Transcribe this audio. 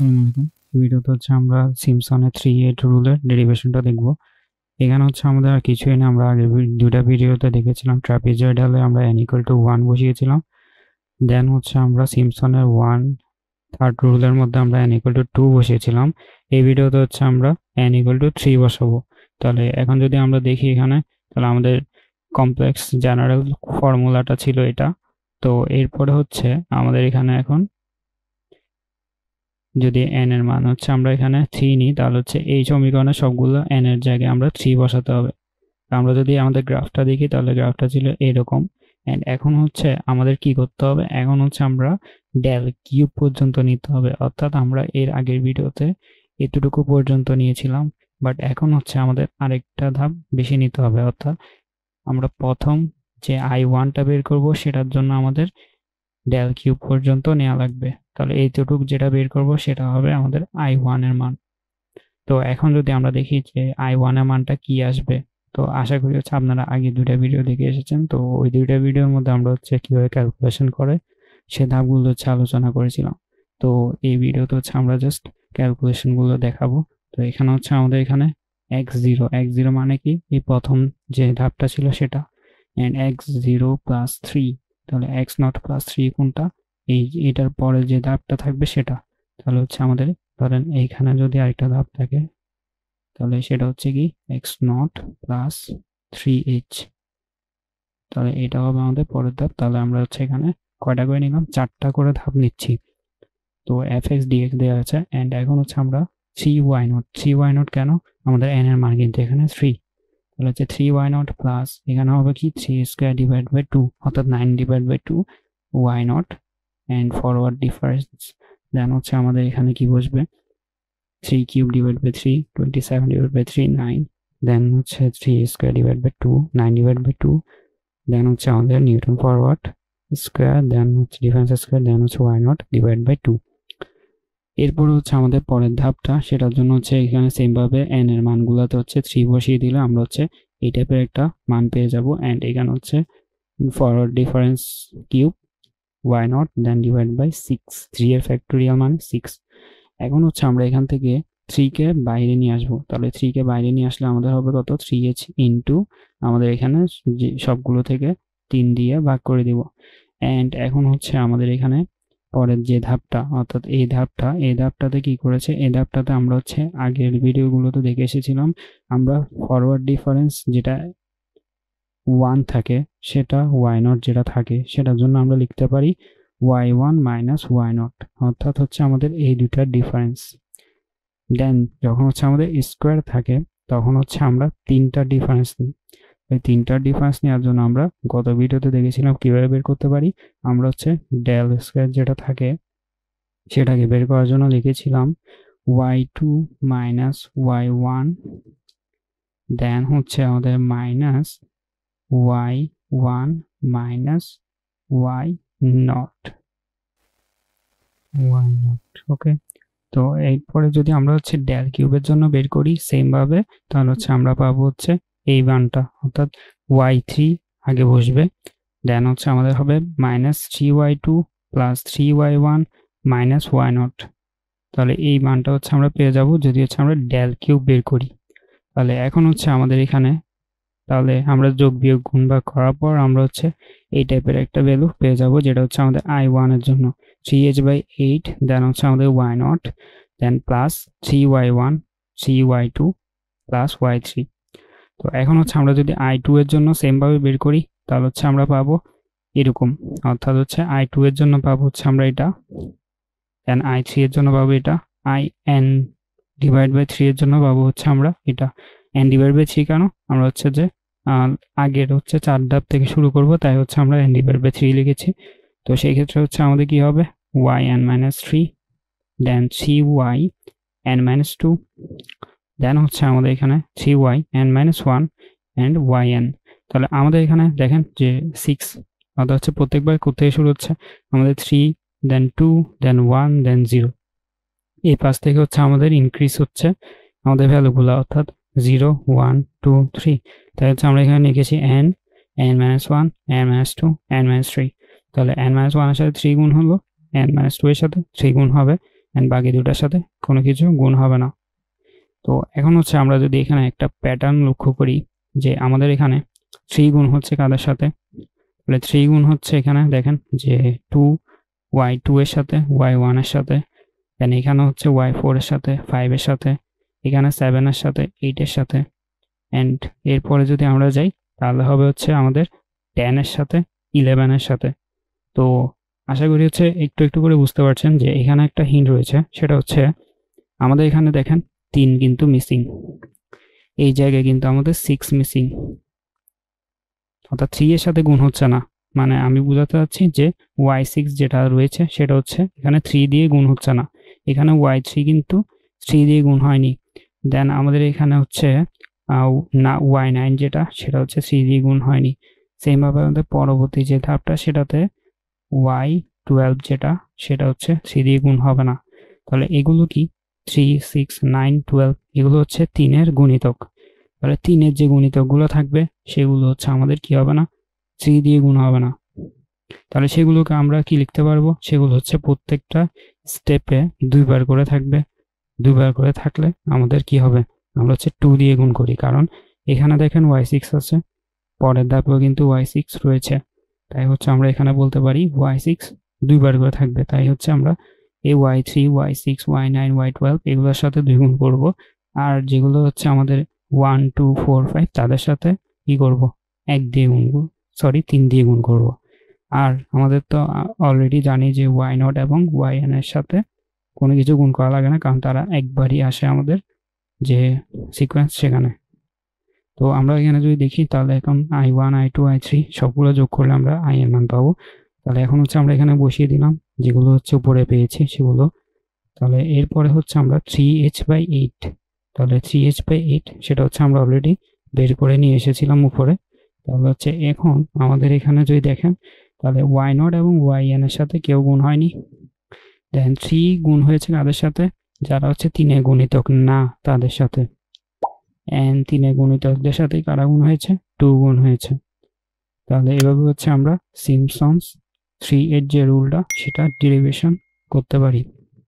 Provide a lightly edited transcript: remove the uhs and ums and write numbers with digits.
আসসালামু আলাইকুম। এই ভিডিওতে আমরা সিম্পসনের 3-8 রুলের ডেরিভেশনটা দেখব। এখানে আমাদের আর কিছুই না, আমরা আগের দুইটা ভিডিওতে দেখেছিলাম ট্রাপিজয়েডালে আমরা n = 1 বসিয়েছিলাম। দেন আমরা সিম্পসনের 1/3 রুলের মধ্যে আমরা n = 2 বসিয়েছিলাম। এই ভিডিওতে আমরা n = 3 বসাবো। তাহলে এখন যদি আমরা দেখি এখানে, তাহলে আমাদের কমপ্লেক্স জেনারেল ফর্মুলাটা ছিল এটা। তো এরপরে আমাদের এখানে এখন যদি n এর মান আমরা এখানে 3 নিই, তাহলে এই সমীকরণে সবগুলো n এর জায়গায় আমরা 3 বসাতে হবে। আমরা যদি আমাদের গ্রাফটা দেখি, তাহলে গ্রাফটা ছিল এরকম। এন্ড এখন আমাদের কি করতে হবে, এখন আমরা ডেল কিউব পর্যন্ত নিতে হবে। অর্থাৎ আমরা এর আগের ভিডিওতে এতটুকু পর্যন্ত নিয়েছিলাম, বাট এখন আমাদের আরেকটা ধাপ বেশি নিতে হবে। অর্থাৎ আমরা প্রথম যে I1টা বের করব, সেটার জন্য আমাদের ডেল কিউব পর্যন্ত নেওয়া লাগবে। তাহলে এইটুকু যেটা বের করব সেটা হবে আমাদের I1 এর মান। তো এখন যদি আমরা দেখি যে I1 এর মানটা কি আসবে, তো আশা করি আপনারা আগে দুইটা ভিডিও দেখে এসেছেন। তো ওই দুইটা ভিডিওর মধ্যে আমরা কিভাবে ক্যালকুলেশন করে সে ধাপগুলো আলোচনা করেছিলাম। তো এই ভিডিওতে আমরা জাস্ট ক্যালকুলেশন গুলো দেখাবো। তো এখানে আমাদের এখানে x0 মানে কি, এই প্রথম যে ধাপটা ছিল সেটা, এন্ড x0 প্লাস 3। তাহলে x0 প্লাস 3 কোনটা, এটার পরে যে ধাপটা থাকবে সেটা। তাহলে আমাদের ধরেন এইখানে যদি আরেকটা ধাপ থাকে, তাহলে সেটা কি x0 প্লাস 3h। তাহলে এটা হবে আমাদের পরের ধাপ। তাহলে আমরা এখানে কয়টা করে নিলাম, 4টা করে ধাপ নিচ্ছি। তো fx dx দেওয়া আছে, এন্ড এখন আমরা 3y0 কেন, আমাদের n এর মান কিন্তু এখানে 3। তাহলে 3y0 প্লাস এখানে হবে কি 3² / 2, অর্থাৎ 9/2 y0, এন্ড ফরওয়ার্ড ডিফারেন্স। দেন আমাদের এখানে কি বসবে, 3³ / 3, 27/3, 9। দেন 3² / 2, 9/2। দেন আমাদের নিউটন ফরওয়ার্ড স্কোয়ার, দেন ডিফারেন্স স্কোয়ার, দেন y0/2। এরপরে আমাদের পরের ধাপটা, সেটার জন্য এখানে সেম ভাবে n এর মানগুলোতে 3 বসিয়ে দিলে আমরা এই টাইপের একটা মান পেয়ে যাব। এন্ড এখানে ফরওয়ার্ড ডিফারেন্স কিউব y0, দেন /6। 3 এর ফ্যাক্টোরিয়াল মানে 6। এখন আমরা এখান থেকে 3 কে বাইরে নিয়ে আসবো। তাহলে 3 কে বাইরে নিয়ে আসলে আমাদের হবে কত, 3h ইন্টু আমাদের এখানে সবগুলো থেকে 3 দিয়ে ভাগ করে দিব। এন্ড এখন আমাদের এখানে পরের যে ধাপটা, অর্থাৎ এই ধাপটাতে কি করেছে, এই ধাপটাতে আমরা আগের ভিডিওগুলোতে দেখে এসেছিলাম, আমরা ফরওয়ার্ড ডিফারেন্স যেটা 1 থাকে, সেটা y0 যেটা থাকে, সেটার জন্য আমরা লিখতে পারি y1 মাইনাস y0, অর্থাৎ আমাদের এই দুটার ডিফারেন্স। দেন যখন আমাদের স্কোয়ার থাকে, তখন আমরা 3টার ডিফারেন্স নিই। এই 3টার ডিফারেন্স নেওয়ার জন্য আমরা গত ভিডিওতে দেখেছিলাম কিভাবে বের করতে পারি। আমরা ডেল স্কোয়ার যেটা থাকে, সেটাকে বের করার জন্য লিখেছিলাম y2 মাইনাস y1, দেন আমাদের মাইনাস y1 মাইনাস y0। ওকে। তো এরপরে যদি আমরা ডেল কিউবের জন্য বের করি সেম ভাবে, তাহলে আমরা পাবো এই মানটা, অর্থাৎ y3 আগে বসবে। দেন আমাদের হবে minus 3y2 plus 3y1 minus y0। তাহলে এই মানটা আমরা পেয়ে যাব যদি আমরা ডেল কিউব বের করি। তাহলে এখন আমাদের এখানে, তাহলে আমরা যোগ বিয়োগ গুণ ভাগ করার পর আমরা এই টাইপের একটা ভ্যালু পেয়ে যাব, যেটা আমাদের I1 এর জন্য 3h/8, দেন আমাদের y0, দেন plus 3y1, 3y2 plus y3। তো এখন আমরা যদি I2 এর জন্য সেম ভাবে বের করি, তাহলে আমরা পাবো এরকম। অর্থাৎ I2 এর জন্য পাবো আমরা এটা, দেন I3 এর জন্য পাবো এটা, n/3 এর জন্য পাবো আমরা এটা। n/3 কেন, আমরা যে আগের 4 ধাপ থেকে শুরু করব, তাই আমরা n/3 লিখেছি। তো সেই ক্ষেত্রে আমাদের কি হবে, yn-3, দেন 3yn-2, দেন আমাদের এখানে 3yn-1 এন্ড yn। তাহলে আমাদের এখানে দেখেন যে 6, অর্থাৎ প্রত্যেকবার কোথায় শুরু হচ্ছে, আমাদের 3, দেন 2, দেন 1, দেন 0। এই পাশ থেকে আমাদের ইনক্রিজ হচ্ছে আমাদের ভ্যালুগুলো, অর্থাৎ 0, 1, 2, 3। তাই আমরা এখানে লিখেছি n-1, n-2, n-3। তাহলে n-1 এর সাথে 3 গুণ হলো, n-2 এর সাথে 3 গুণ হবে, অ্যান্ড বাকি দুটার সাথে কোনো কিছু গুণ হবে না। তো এখন হচ্ছে আমরা যদি এখানে একটা প্যাটার্ন লক্ষ্য করি যে আমাদের এখানে 3 গুণ হচ্ছে কাদের সাথে, তাহলে 3 গুণ হচ্ছে এখানে দেখেন যে 2y2 এর সাথে y1 এর সাথে, দেন এখানে হচ্ছে y4 এর সাথে 5 এর সাথে, এখানে 7 এর সাথে 8 এর সাথে, অ্যান্ড এরপরে যদি আমরা যাই তাহলে হবে হচ্ছে আমাদের 10 এর সাথে 11 এর সাথে। তো আশা করি হচ্ছে একটু একটু করে বুঝতে পারছেন যে এখানে একটা হিন্ট রয়েছে, সেটা হচ্ছে আমাদের এখানে দেখেন 3 কিন্তু মিসিং, এই জায়গায় কিন্তু আমাদের 6 মিসিং, অর্থাৎ 3 এর সাথে গুণ হচ্ছে না। মানে আমি বোঝাতে চাচ্ছি যে y6 যেটা রয়েছে সেটা হচ্ছে এখানে 3 দিয়ে গুণ হচ্ছে না, এখানে y3 কিন্তু 3 দিয়ে গুণ হয়নি। দেন আমাদের এখানে হচ্ছে না y9 যেটা সেটা হচ্ছে 3 দিয়ে গুণ হয়নি। সেমভাবে আমাদের পরবর্তী যে ধাপটা সেটাতে y12 যেটা সেটা হচ্ছে 3 দিয়ে গুণ হবে না। তাহলে এগুলো কি 3, 6, 9, 12 এগুলো হচ্ছে 3-এর গুণিতক। তাহলে 3-এর যে গুণিতকগুলো থাকবে সেগুলো হচ্ছে আমাদের কি হবে না, 3 দিয়ে গুণ হবে না। তাহলে সেগুলোকে আমরা কি লিখতে পারবো, সেগুলো হচ্ছে প্রত্যেকটা স্টেপে 2 বার করে থাকবে। 2 বার করে থাকলে আমাদের কি হবে, আমরা হচ্ছে 2 দিয়ে গুণ করি, কারণ এখানে দেখেন y6 আছে, পরের ধাপেও কিন্তু y6 রয়েছে, তাই হচ্ছে আমরা এখানে বলতে পারি y6 2 বার করে থাকবে। তাই হচ্ছে আমরা এই y3, y6, y9, y12 এগুলোর সাথে 2 গুণ করব, আর যেগুলো হচ্ছে আমাদের 1, 2, 4, 5 তাদের সাথে কি করব, 1 দিয়ে গুণ, 3 দিয়ে গুণ করব। আর আমাদের তো অলরেডি জানি যে y0 এবং yn এর সাথে কোনো কিছু গুণ করা লাগে না, কারণ তারা একবারই আসে আমাদের যে সিকোয়েন্স সেখানে। তো আমরা এখানে যদি দেখি তাহলে এখন i1, i2, i3 সবগুলো যোগ করলে আমরা i এর মান পাবো। তাহলে এখন হচ্ছে আমরা এখানে বসিয়ে দিলাম যেগুলো হচ্ছে উপরে পেয়েছি সেগুলো। তাহলে এরপরে হচ্ছে আমরা 3h/8, তাহলে 3h/8 সেটা হচ্ছে আমরা অলরেডি বের করে নিয়ে এসেছিলাম উপরে। তাহলে হচ্ছে এখন আমাদের এখানে যদি দেখেন তাহলে y0 এবং yn এর সাথে কেউ গুণ হয়নি। দেন 3 গুণ হয়েছে কাদের সাথে, যারা হচ্ছে 3-এর গুণিতক না তাদের সাথে, এন্ড 3-এর গুণিতকদের সাথে কারা গুণ হয়েছে, 2 গুণ হয়েছে। তাহলে এভাবে হচ্ছে আমরা সিম্পসনস 3 এর যে রুলটা সেটা ডেরিভেশন করতে পারি।